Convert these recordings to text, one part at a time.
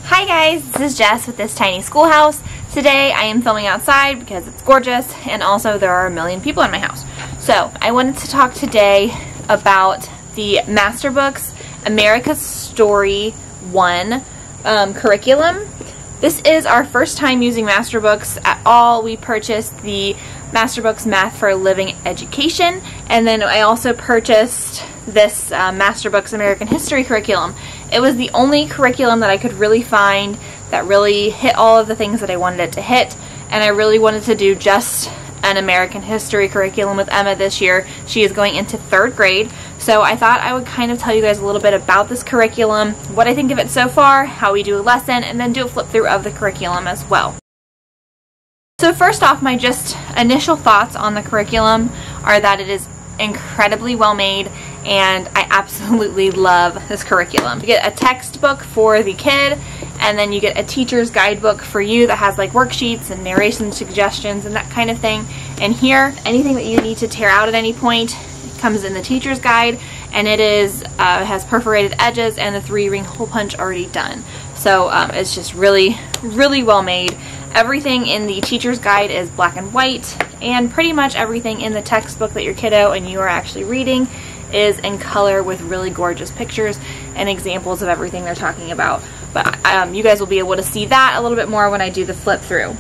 Hi guys, this is Jess with This Tiny Schoolhouse. Today I am filming outside because it's gorgeous and also there are a million people in my house. So I wanted to talk today about the Masterbooks America's Story 1 curriculum. This is our first time using Masterbooks at all. We purchased the Masterbooks Math for a Living Education, and then I also purchased this Masterbooks American History curriculum. It was the only curriculum that I could really find that really hit all of the things that I wanted it to hit, and I really wanted to do just an American history curriculum with Emma this year. She is going into 3rd grade, so I thought I would kind of tell you guys a little bit about this curriculum, what I think of it so far, how we do a lesson, and then do a flip through of the curriculum as well. So first off, my just initial thoughts on the curriculum are that it is incredibly well made, and I absolutely love this curriculum. You get a textbook for the kid, and then you get a teacher's guidebook for you that has like worksheets and narration suggestions and that kind of thing. And here, anything that you need to tear out at any point comes in the teacher's guide, and it is has perforated edges and the 3-ring hole punch already done. So it's just really well made. Everything in the teacher's guide is black and white, and pretty much everything in the textbook that your kiddo and you are actually reading is in color with really gorgeous pictures and examples of everything they're talking about. But you guys will be able to see that a little bit more when I do the flip through.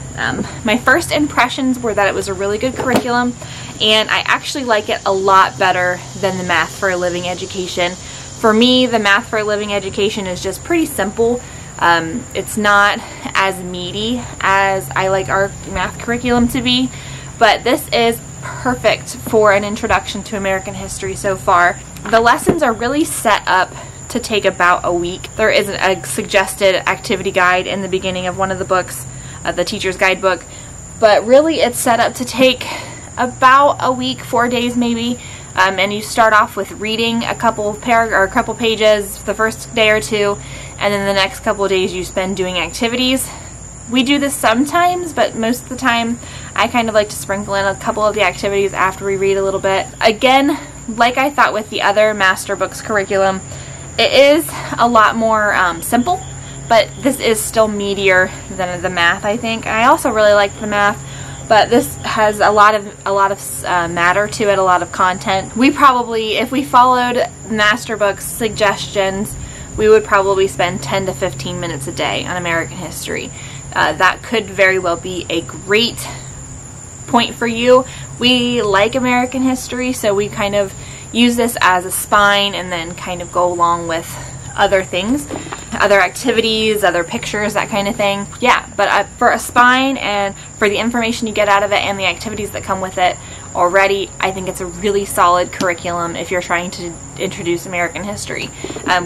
My first impressions were that it was a really good curriculum, and I actually like it a lot better than the Math for a Living Education. For me, the Math for a Living Education is just pretty simple. It's not as meaty as I like our math curriculum to be, but this is perfect for an introduction to American history so far. The lessons are really set up to take about a week. There is a suggested activity guide in the beginning of one of the books, the teacher's guidebook, but really it's set up to take about a week, 4 days maybe. And you start off with reading a couple pages the first day or two, and then the next couple of days you spend doing activities. We do this sometimes, but most of the time I kind of like to sprinkle in a couple of the activities after we read a little bit. Again, like I thought with the other Masterbooks curriculum, it is a lot more simple, but this is still meatier than the math, I think. I also really like the math, but this has a lot of matter to it, a lot of content. We probably, if we followed Masterbooks suggestions, we would probably spend 10 to 15 minutes a day on American history. That could very well be a great point for you. We like American history, so we kind of use this as a spine and then kind of go along with other things, other activities, other pictures, that kind of thing. Yeah, but for a spine and for the information you get out of it and the activities that come with it already, I think it's a really solid curriculum if you're trying to introduce American history.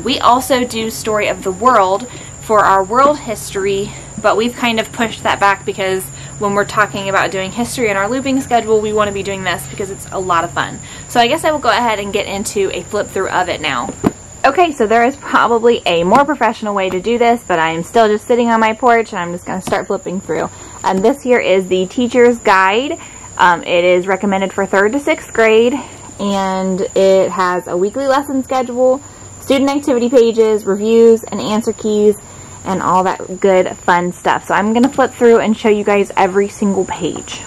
We also do Story of the World for our world history, but we've kind of pushed that back because when we're talking about doing history in our looping schedule, we want to be doing this because it's a lot of fun. So I guess I will go ahead and get into a flip through of it now. Okay, so there is probably a more professional way to do this, but I am still just sitting on my porch and I'm just going to start flipping through. This here is the teacher's guide. It is recommended for 3rd to 6th grade, and it has a weekly lesson schedule, student activity pages, reviews, and answer keys, and all that good fun stuff. So I'm going to flip through and show you guys every single page.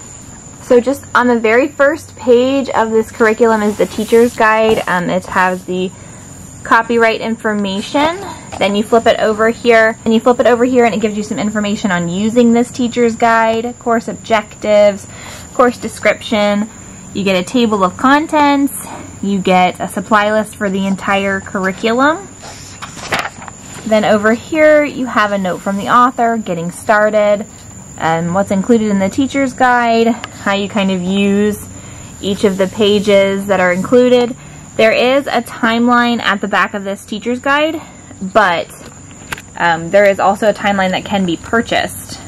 So just on the very first page of this curriculum is the teacher's guide. It has the copyright information. Then you flip it over here, and it gives you some information on using this teacher's guide, course objectives, course description. You get a table of contents. You get a supply list for the entire curriculum. Then over here you have a note from the author, getting started, and what's included in the teacher's guide, how you kind of use each of the pages that are included. There is a timeline at the back of this teacher's guide, but there is also a timeline that can be purchased.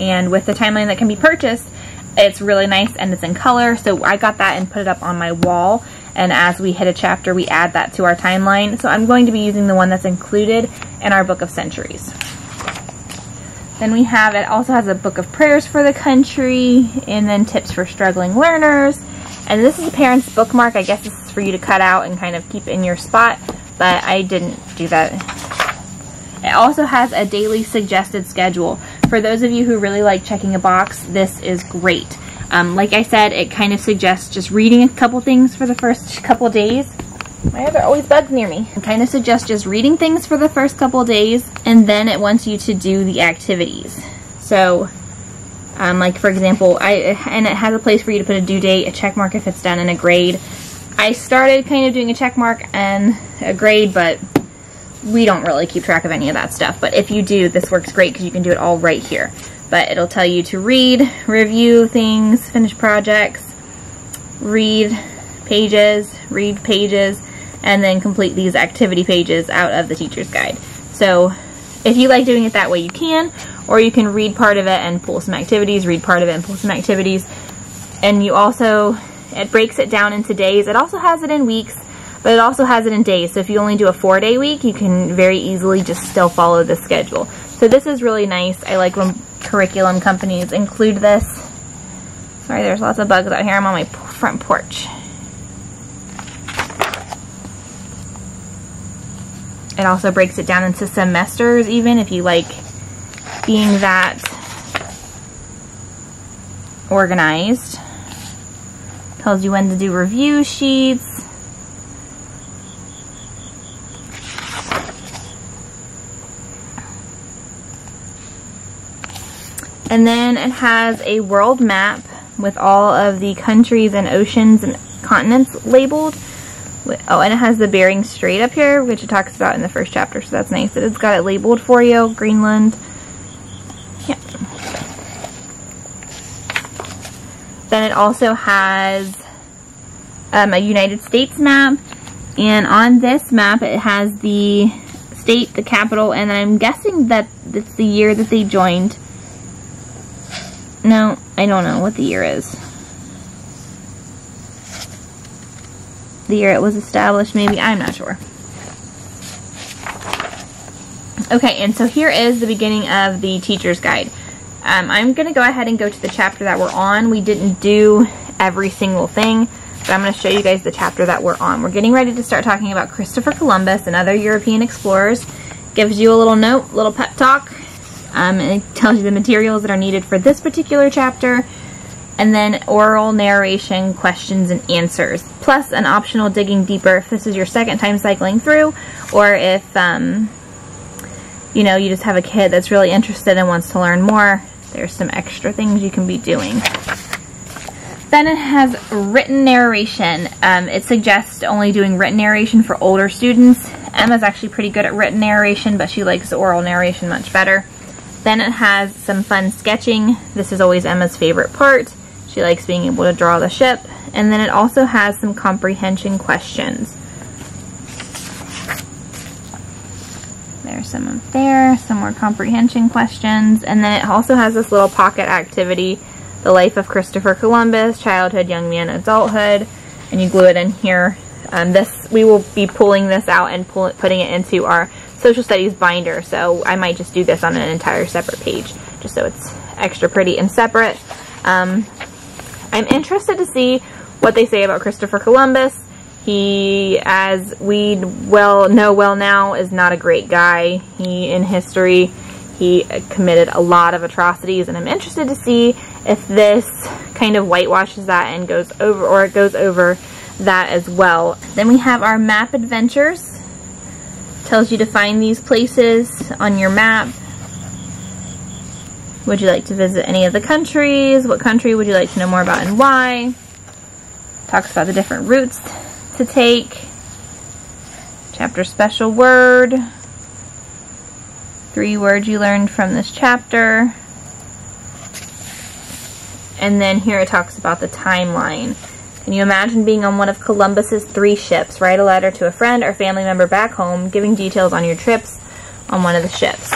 And with the timeline that can be purchased, it's really nice and it's in color, so I got that and put it up on my wall. And as we hit a chapter, we add that to our timeline. So I'm going to be using the one that's included in our Book of Centuries. Then we have, it also has a book of prayers for the country, and then tips for struggling learners. And this is a parent's bookmark. I guess this is for you to cut out and kind of keep in your spot, but I didn't do that. It also has a daily suggested schedule. For those of you who really like checking a box, this is great. Like I said, it kind of suggests just reading a couple things for the first couple days. Why are there always bugs near me? It kind of suggests just reading things for the first couple days, and then it wants you to do the activities. So, like for example, and it has a place for you to put a due date, a check mark if it's done, and a grade. I started kind of doing a check mark and a grade, but we don't really keep track of any of that stuff. But if you do, this works great because you can do it all right here. But it'll tell you to read, review things, finish projects, read pages, and then complete these activity pages out of the teacher's guide. So if you like doing it that way, you can, or you can read part of it and pull some activities, read part of it and pull some activities. And you also, it breaks it down into days. It also has it in weeks, but it also has it in days. So if you only do a 4-day week, you can very easily just still follow the schedule. So this is really nice. I like when curriculum companies include this. Sorry, there's lots of bugs out here. I'm on my front porch. It also breaks it down into semesters, even if you like being that organized. Tells you when to do review sheets. And then it has a world map with all of the countries and oceans and continents labeled. Oh, and it has the Bering Strait up here, which it talks about in the first chapter, so that's nice that it's got it labeled for you. Greenland. Yeah. Then it also has a United States map, and on this map it has the state, the capital, and I'm guessing that it's the year that they joined. No, I don't know what the year is. The year it was established, maybe. I'm not sure. Okay, and so here is the beginning of the teacher's guide. I'm going to go ahead and go to the chapter that we're on. We didn't do every single thing, but I'm going to show you guys the chapter that we're on. We're getting ready to start talking about Christopher Columbus and other European explorers. Gives you a little note, little pep talk. And it tells you the materials that are needed for this particular chapter. And then oral narration, questions, and answers. Plus an optional digging deeper if this is your second time cycling through, or if, you know, you just have a kid that's really interested and wants to learn more. There's some extra things you can be doing. Then it has written narration. It suggests only doing written narration for older students. Emma's actually pretty good at written narration, but she likes oral narration much better. Then it has some fun sketching. This is always Emma's favorite part. She likes being able to draw the ship. And then it also has some comprehension questions. There's some up there, some more comprehension questions. And then it also has this little pocket activity, the life of Christopher Columbus, childhood, young man, adulthood. And you glue it in here. We will be pulling this out and putting it into our social studies binder. So I might just do this on an entire separate page, just so it's extra pretty and separate. I'm interested to see what they say about Christopher Columbus. He, as we know now, is not a great guy. In history, he committed a lot of atrocities, and I'm interested to see if this kind of whitewashes that and goes over that as well. Then we have our map adventures. Tells you to find these places on your map. Would you like to visit any of the countries? What country would you like to know more about and why? Talks about the different routes to take. Chapter special word. 3 words you learned from this chapter. And then here it talks about the timeline. Can you imagine being on one of Columbus's 3 ships? Write a letter to a friend or family member back home, giving details on your trips on one of the ships.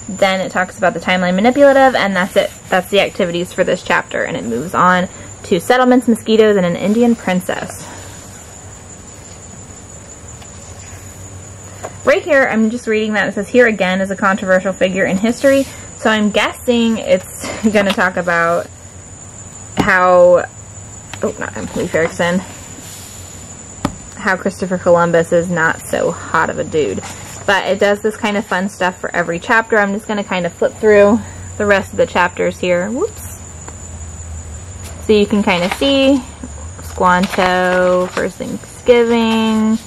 Then it talks about the timeline manipulative, and that's it. That's the activities for this chapter, and it moves on to settlements, mosquitoes, and an Indian princess. Right here, I'm just reading that. It says, here again is a controversial figure in history. So I'm guessing it's going to talk about how, Leif Erikson, how Christopher Columbus is not so hot of a dude. But it does this kind of fun stuff for every chapter. I'm just going to kind of flip through the rest of the chapters here. Whoops. So you can kind of see Squanto, First Thanksgiving,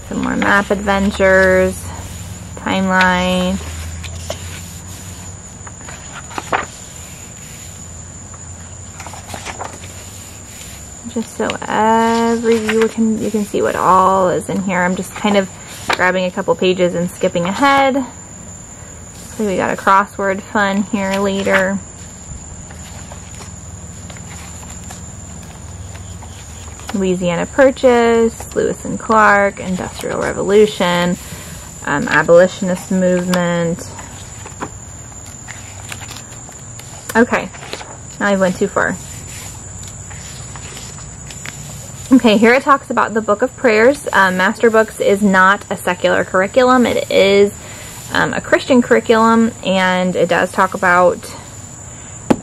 some more map adventures, timeline. Just so every viewer you can see what all is in here. I'm just kind of grabbing a couple pages and skipping ahead. So we got a crossword fun here later. Louisiana Purchase, Lewis and Clark, Industrial Revolution, Abolitionist Movement. Okay, now I went too far. Okay, here it talks about the Book of Prayers. Masterbooks is not a secular curriculum. It is a Christian curriculum, and it does talk about,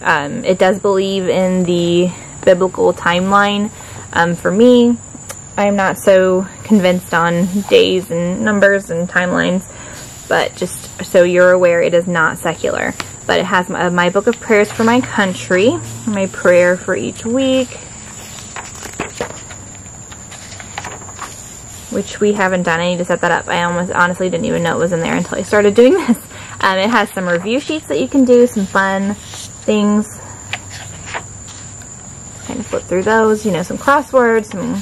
it does believe in the biblical timeline. For me, I'm not so convinced on days and numbers and timelines, but just so you're aware, it is not secular. But it has my Book of Prayers for my country, my prayer for each week, which we haven't done. I need to set that up. I honestly didn't even know it was in there until I started doing this. It has some review sheets that you can do, some fun things. Kind of flip through those, you know, some crosswords, some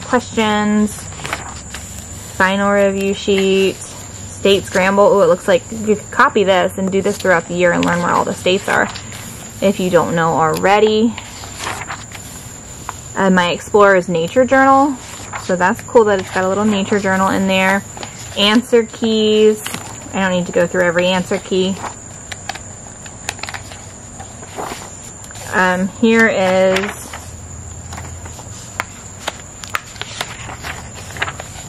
questions, final review sheet, state scramble. Oh, it looks like you could copy this and do this throughout the year and learn where all the states are if you don't know already. My Explorer's Nature Journal. So that's cool that it's got a little nature journal in there. Answer keys. I don't need to go through every answer key. Here is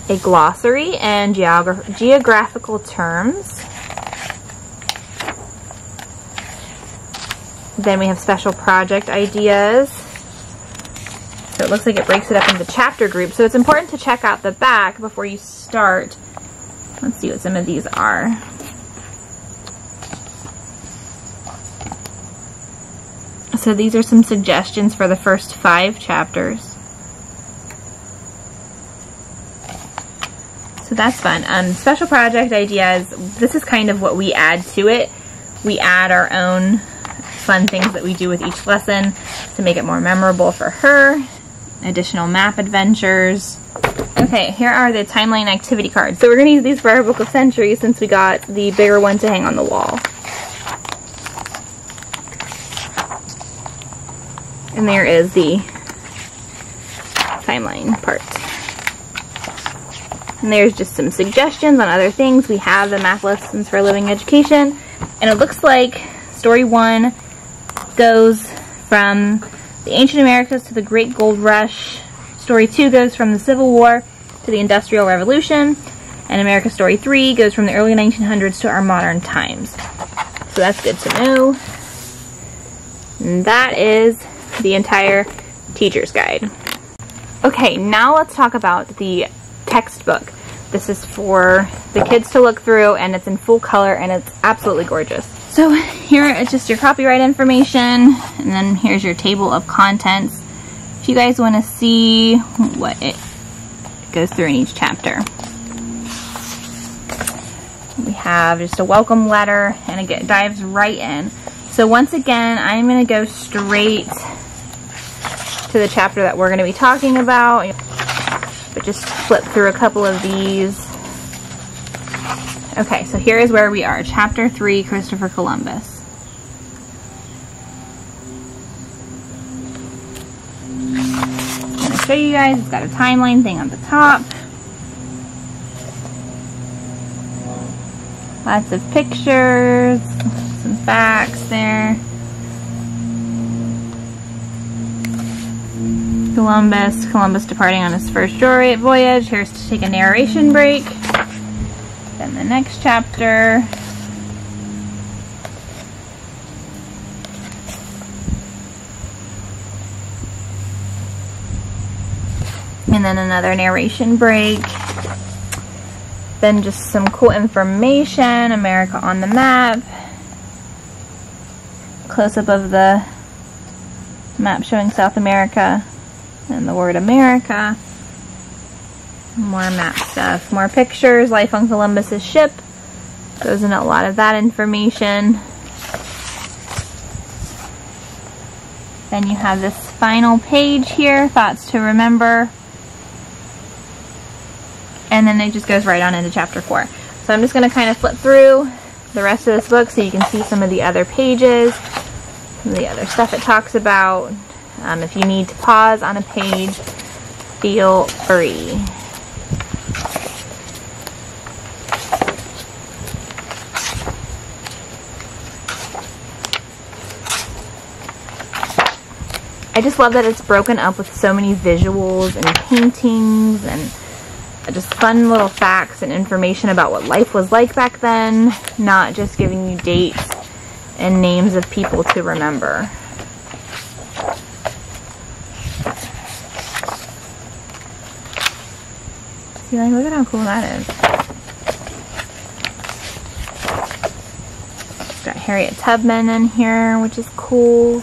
a glossary and geographical terms. Then we have special project ideas. So it looks like it breaks it up into chapter groups. So it's important to check out the back before you start. Let's see what some of these are. So these are some suggestions for the first 5 chapters. So that's fun. Special project ideas. This is kind of what we add to it. We add our own fun things that we do with each lesson to make it more memorable for her. Additional map adventures. Okay, here are the timeline activity cards. So we're going to use these for our Book of Centuries since we got the bigger one to hang on the wall. And there is the timeline part. And there's just some suggestions on other things. We have the math lessons for living education. And it looks like story 1 goes from the ancient Americas to the Great Gold Rush. Story 2 goes from the Civil War to the Industrial Revolution. And America Story 3 goes from the early 1900s to our modern times. So that's good to know. And that is the entire teacher's guide. Okay, now let's talk about the textbook. This is for the kids to look through, and it's in full color, and it's absolutely gorgeous. So here is just your copyright information, and then here's your table of contents. If you guys want to see what it goes through in each chapter. We have just a welcome letter, and it dives right in. So once again, I'm going to go straight to the chapter that we're going to be talking about, but just flip through a couple of these. Okay, so here is where we are. Chapter 3, Christopher Columbus. I'm going to show you guys. It's got a timeline thing on the top. Lots of pictures, some facts there. Columbus departing on his first voyage. Here's to take a narration break. Then the next chapter. And then another narration break. Then just some cool information, America on the map. Close-up of the map showing South America and the word America. More map stuff, more pictures, life on Columbus's ship. Goes into a lot of that information. Then you have this final page here, thoughts to remember. And then it just goes right on into chapter 4. So I'm just going to kind of flip through the rest of this book so you can see some of the other pages, some of the other stuff it talks about. If you need to pause on a page, feel free. I just love that it's broken up with so many visuals and paintings and just fun little facts and information about what life was like back then, not just giving you dates and names of people to remember. See, like, look at how cool that is. It's got Harriet Tubman in here, which is cool.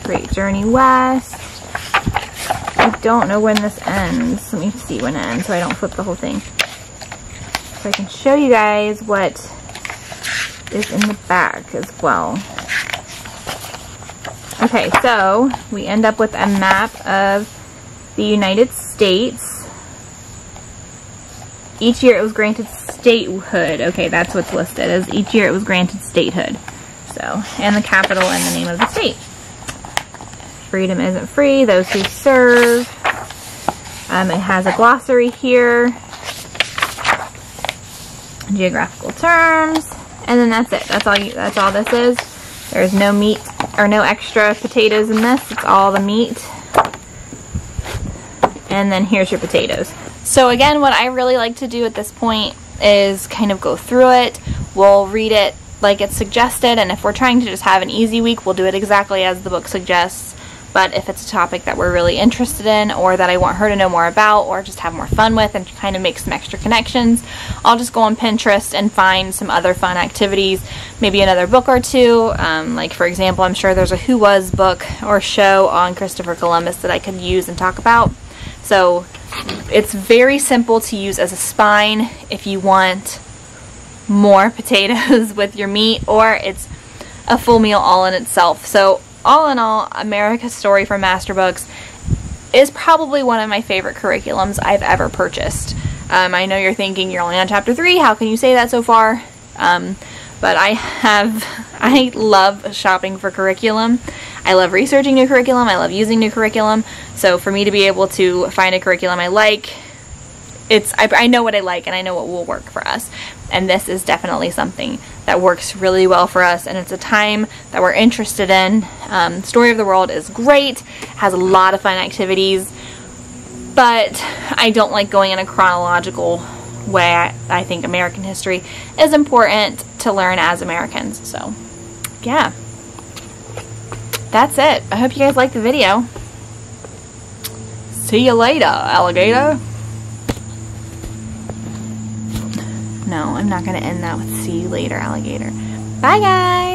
Great Journey West. I don't know when this ends. Let me see when it ends so I don't flip the whole thing. So I can show you guys what is in the back as well. Okay, so we end up with a map of the United States. Each year it was granted statehood. Okay, that's what's listed, as each year it was granted statehood. So, and the capital and the name of the state. Freedom isn't free, those who serve. It has a glossary here. Geographical terms. And then that's it. That's all this is. There's no meat or no extra potatoes in this. It's all the meat. And then here's your potatoes. So again, what I really like to do at this point is kind of go through it. We'll read it like it's suggested, and if we're trying to just have an easy week, we'll do it exactly as the book suggests. But if it's a topic that we're really interested in, or that I want her to know more about, or just have more fun with and kind of make some extra connections, I'll just go on Pinterest and find some other fun activities, maybe another book or two. Like for example, I'm sure there's a Who Was book or show on Christopher Columbus that I could use and talk about. So it's very simple to use as a spine if you want more potatoes with your meat, or it's a full meal all in itself. So all in all, America's Story from Masterbooks is probably one of my favorite curriculums I've ever purchased. I know you're thinking you're only on chapter 3, how can you say that so far? But I love shopping for curriculum. I love researching new curriculum. I love using new curriculum. So for me to be able to find a curriculum I like, I know what I like and I know what will work for us. And this is definitely something that works really well for us, and it's a time that we're interested in. Story of the World is great, has a lot of fun activities, but I don't like going in a chronological way. I think American history is important to learn as Americans. So yeah, that's it. I hope you guys liked the video. See you later, alligator. No, I'm not going to end that with see you later, alligator. Bye, guys.